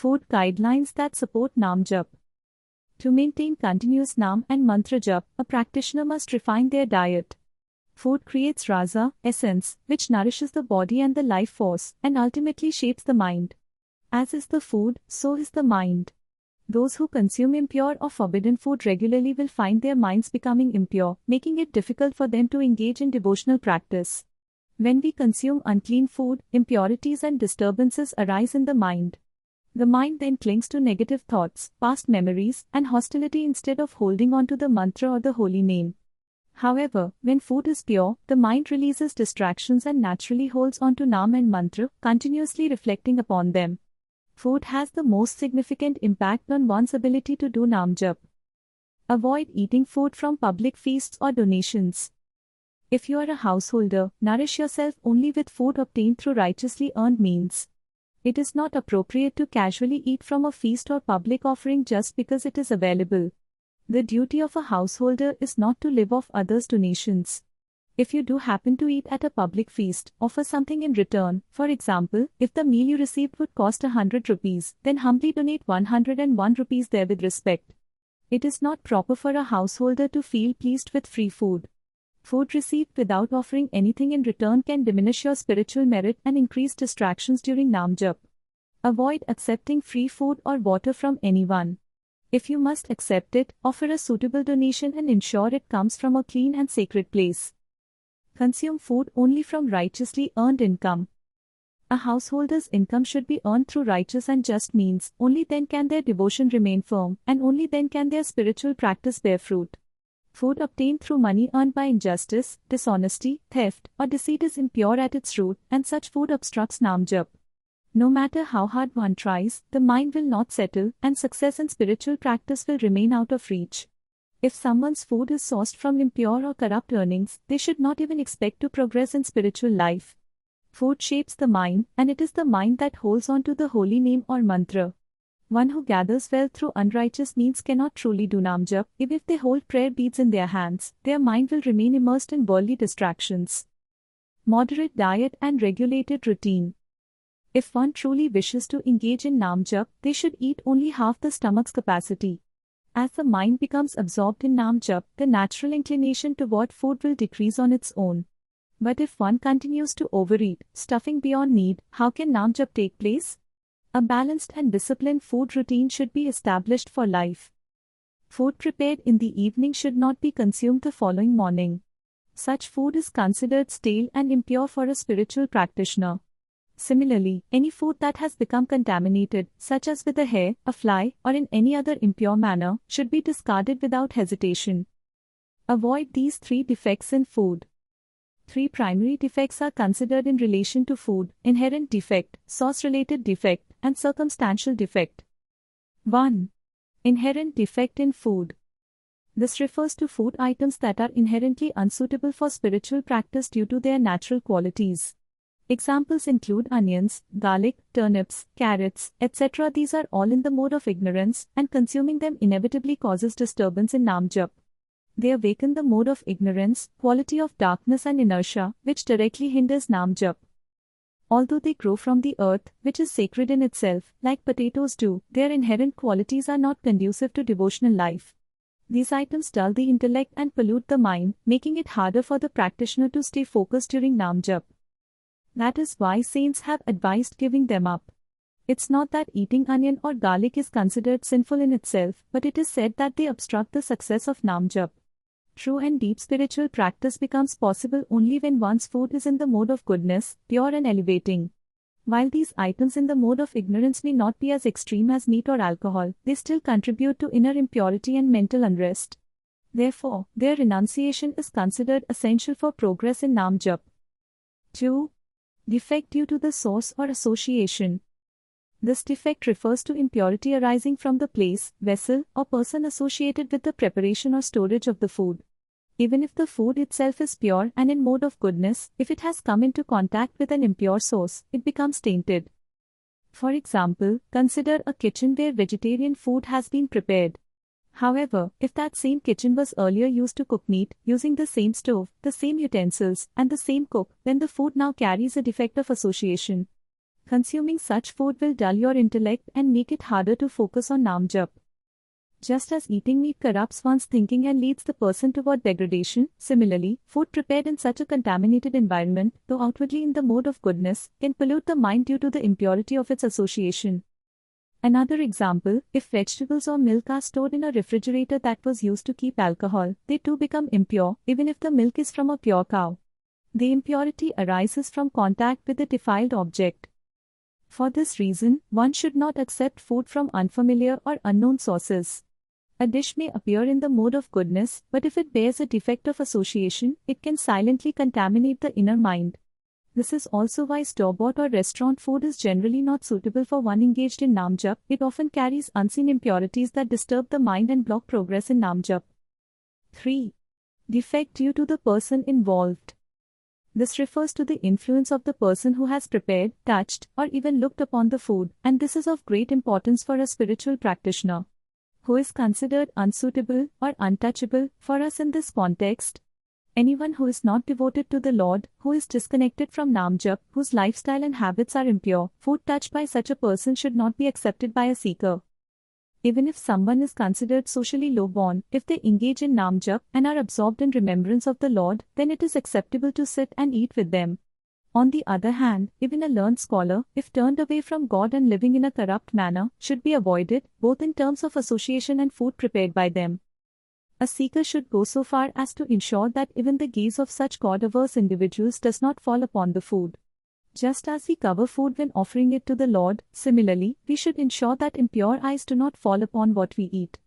Food guidelines that support Naam Jap. To maintain continuous Naam and Mantra Jap, a practitioner must refine their diet. Food creates rasa, essence, which nourishes the body and the life force, and ultimately shapes the mind. As is the food, so is the mind. Those who consume impure or forbidden food regularly will find their minds becoming impure, making it difficult for them to engage in devotional practice. When we consume unclean food, impurities and disturbances arise in the mind. The mind then clings to negative thoughts, past memories, and hostility instead of holding on to the mantra or the holy name. However, when food is pure, the mind releases distractions and naturally holds on to Naam and Mantra, continuously reflecting upon them. Food has the most significant impact on one's ability to do Naam Jap. Avoid eating food from public feasts or donations. If you are a householder, nourish yourself only with food obtained through righteously earned means. It is not appropriate to casually eat from a feast or public offering just because it is available. The duty of a householder is not to live off others' donations. If you do happen to eat at a public feast, offer something in return. For example, if the meal you received would cost 100 rupees, then humbly donate 101 rupees there with respect. It is not proper for a householder to feel pleased with free food. Food received without offering anything in return can diminish your spiritual merit and increase distractions during Naam Jap. Avoid accepting free food or water from anyone. If you must accept it, offer a suitable donation and ensure it comes from a clean and sacred place. Consume food only from righteously earned income. A householder's income should be earned through righteous and just means. Only then can their devotion remain firm, and only then can their spiritual practice bear fruit. Food obtained through money earned by injustice, dishonesty, theft, or deceit is impure at its root, and such food obstructs Naam Jap. No matter how hard one tries, the mind will not settle, and success in spiritual practice will remain out of reach. If someone's food is sourced from impure or corrupt earnings, they should not even expect to progress in spiritual life. Food shapes the mind, and it is the mind that holds on to the holy name or mantra. One who gathers wealth through unrighteous means cannot truly do Naam Jap. Even if they hold prayer beads in their hands, their mind will remain immersed in worldly distractions. Moderate diet and regulated routine. If one truly wishes to engage in Naam Jap, they should eat only half the stomach's capacity. As the mind becomes absorbed in Naam Jap, the natural inclination toward food will decrease on its own. But if one continues to overeat, stuffing beyond need, how can Naam Jap take place? A balanced and disciplined food routine should be established for life. Food prepared in the evening should not be consumed the following morning. Such food is considered stale and impure for a spiritual practitioner. Similarly, any food that has become contaminated, such as with a hair, a fly, or in any other impure manner, should be discarded without hesitation. Avoid these 3 defects in food. 3 primary defects are considered in relation to food: inherent defect, source-related defect, and circumstantial defect. 1. Inherent defect in food. This refers to food items that are inherently unsuitable for spiritual practice due to their natural qualities. Examples include onions, garlic, turnips, carrots, etc. These are all in the mode of ignorance, and consuming them inevitably causes disturbance in Naam Jap. They awaken the mode of ignorance, quality of darkness and inertia, which directly hinders Naam Jap. Although they grow from the earth, which is sacred in itself, like potatoes do, their inherent qualities are not conducive to devotional life. These items dull the intellect and pollute the mind, making it harder for the practitioner to stay focused during Naam Jap. That is why saints have advised giving them up. It's not that eating onion or garlic is considered sinful in itself, but it is said that they obstruct the success of Naam Jap. True and deep spiritual practice becomes possible only when one's food is in the mode of goodness, pure and elevating. While these items in the mode of ignorance may not be as extreme as meat or alcohol, they still contribute to inner impurity and mental unrest. Therefore, their renunciation is considered essential for progress in Naam Jap. 2. Defect due to the source or association. This defect refers to impurity arising from the place, vessel, or person associated with the preparation or storage of the food. Even if the food itself is pure and in mode of goodness, if it has come into contact with an impure source, it becomes tainted. For example, consider a kitchen where vegetarian food has been prepared. However, if that same kitchen was earlier used to cook meat, using the same stove, the same utensils, and the same cook, then the food now carries a defect of association. Consuming such food will dull your intellect and make it harder to focus on Naam Jap. Just as eating meat corrupts one's thinking and leads the person toward degradation, similarly, food prepared in such a contaminated environment, though outwardly in the mode of goodness, can pollute the mind due to the impurity of its association. Another example, if vegetables or milk are stored in a refrigerator that was used to keep alcohol, they too become impure, even if the milk is from a pure cow. The impurity arises from contact with the defiled object. For this reason, one should not accept food from unfamiliar or unknown sources. A dish may appear in the mode of goodness, but if it bears a defect of association, it can silently contaminate the inner mind. This is also why store-bought or restaurant food is generally not suitable for one engaged in Naam Jap. It often carries unseen impurities that disturb the mind and block progress in Naam Jap. 3. Defect due to the person involved. This refers to the influence of the person who has prepared, touched, or even looked upon the food, and this is of great importance for a spiritual practitioner. Who is considered unsuitable or untouchable for us in this context? Anyone who is not devoted to the Lord, who is disconnected from Naam Jap, whose lifestyle and habits are impure. Food touched by such a person should not be accepted by a seeker. Even if someone is considered socially low-born, if they engage in Naam Jap and are absorbed in remembrance of the Lord, then it is acceptable to sit and eat with them. On the other hand, even a learned scholar, if turned away from God and living in a corrupt manner, should be avoided, both in terms of association and food prepared by them. A seeker should go so far as to ensure that even the gaze of such God-averse individuals does not fall upon the food. Just as we cover food when offering it to the Lord, similarly, we should ensure that impure eyes do not fall upon what we eat.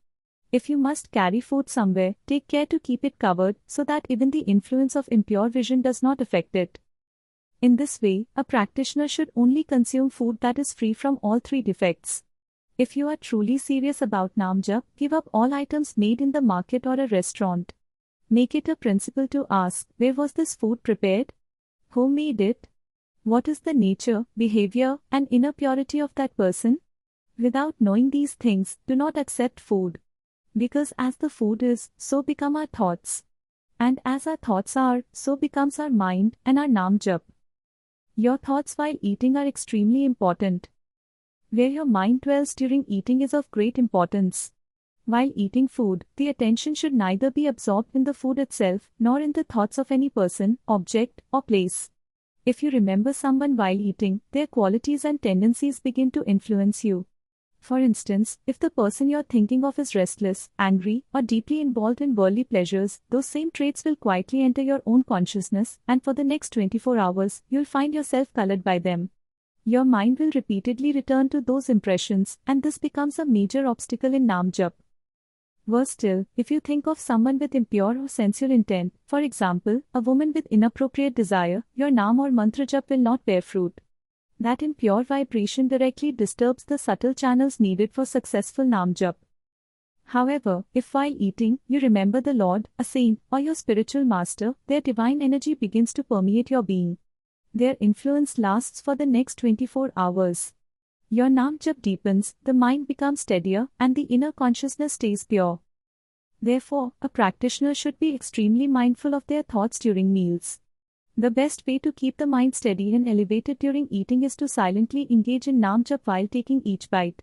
If you must carry food somewhere, take care to keep it covered so that even the influence of impure vision does not affect it. In this way, a practitioner should only consume food that is free from all three defects. If you are truly serious about Naam Jap, give up all items made in the market or a restaurant. Make it a principle to ask, where was this food prepared? Who made it? What is the nature, behavior, and inner purity of that person? Without knowing these things, do not accept food. Because as the food is, so become our thoughts. And as our thoughts are, so becomes our mind and our Naam Jap. Your thoughts while eating are extremely important. Where your mind dwells during eating is of great importance. While eating food, the attention should neither be absorbed in the food itself, nor in the thoughts of any person, object, or place. If you remember someone while eating, their qualities and tendencies begin to influence you. For instance, if the person you're thinking of is restless, angry, or deeply involved in worldly pleasures, those same traits will quietly enter your own consciousness, and for the next 24 hours, you'll find yourself colored by them. Your mind will repeatedly return to those impressions, and this becomes a major obstacle in Naam Jap. Worse still, if you think of someone with impure or sensual intent, for example, a woman with inappropriate desire, your Naam or Mantra Jap will not bear fruit. That impure vibration directly disturbs the subtle channels needed for successful Naam Jap. However, if while eating, you remember the Lord, a saint, or your spiritual master, their divine energy begins to permeate your being. Their influence lasts for the next 24 hours. Your Naam Jap deepens, the mind becomes steadier, and the inner consciousness stays pure. Therefore, a practitioner should be extremely mindful of their thoughts during meals. The best way to keep the mind steady and elevated during eating is to silently engage in Naam Jap while taking each bite.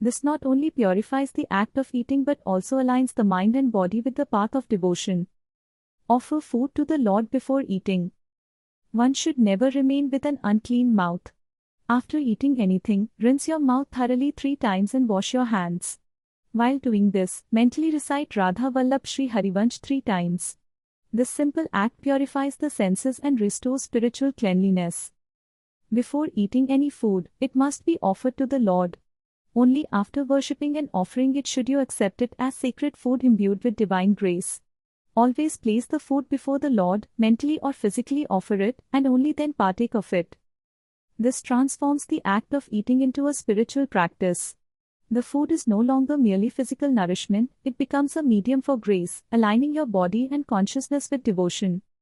This not only purifies the act of eating but also aligns the mind and body with the path of devotion. Offer food to the Lord before eating. One should never remain with an unclean mouth. After eating anything, rinse your mouth thoroughly 3 times and wash your hands. While doing this, mentally recite Radha Vallabh Shri Harivansh 3 times. This simple act purifies the senses and restores spiritual cleanliness. Before eating any food, it must be offered to the Lord. Only after worshipping and offering it should you accept it as sacred food imbued with divine grace. Always place the food before the Lord, mentally or physically offer it, and only then partake of it. This transforms the act of eating into a spiritual practice. The food is no longer merely physical nourishment, it becomes a medium for grace, aligning your body and consciousness with devotion.